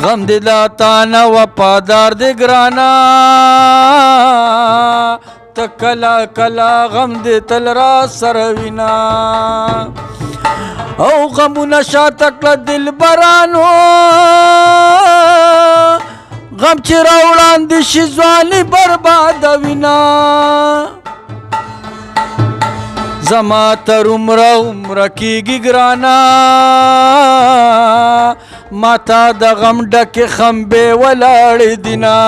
غم دې لا تانه وفادار دې ګرانا ته کله کله غم دې تل را سره وینا او غمونه شاته کړه دلبرانو غم چې راوړاندې شي ځواني بربادوینا زما تر عمره عمره کېږي ګرانا ماته د غم ډکې خمبې ولاړې دينا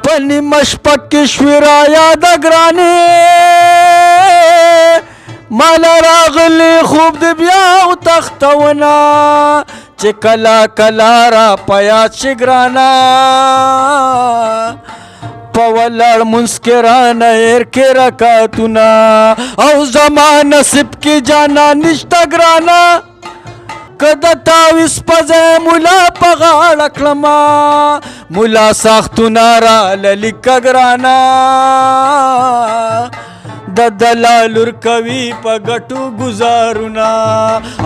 په نیمه شپه کې شوې رایاده ګرانې ماله راغلی خوب د بیا وتښتونه چې کله کله را په یاد شي ګرانه په ولاړ منځ کې رانه هېر کې رکعتونه او زما نصیب کې جانا نشته ګرانه که د تاویز په ځای ملا په غاړه کړمه ملا ساختونه راله لیکه ګرانه د دلال ورکوي په ګټو ګزارونه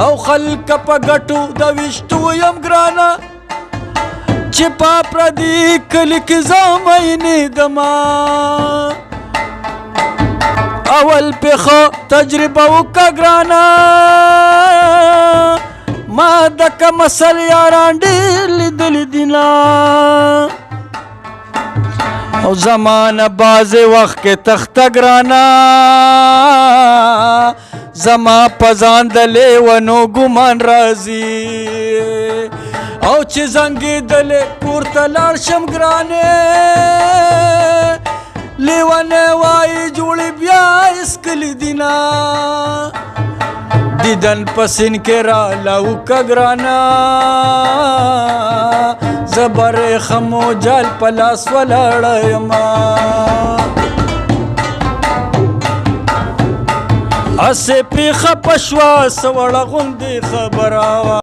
او خلک په ګټو د ویشتو یم ګرانه چې په پردي کلي کې زه مینېدمه اول پې ښه تجربه وکړه ګرانه ما د کمسل یاران ډېر لیدلي دينا او زمانه بعضې وخت کې تخته ګرانه زما په ځان د لیونو ګمان راځي او چې زنګېدلې کور ته لاړ شم ګرانې لیونی وایي جوړې بیا اسکلي دينا دیدن پسین کې راله وکړه ګرانه زه برېښم و جال په لاس ولاړه یمه هسې پرې خفه شوه څه وړه غوندې خبره وه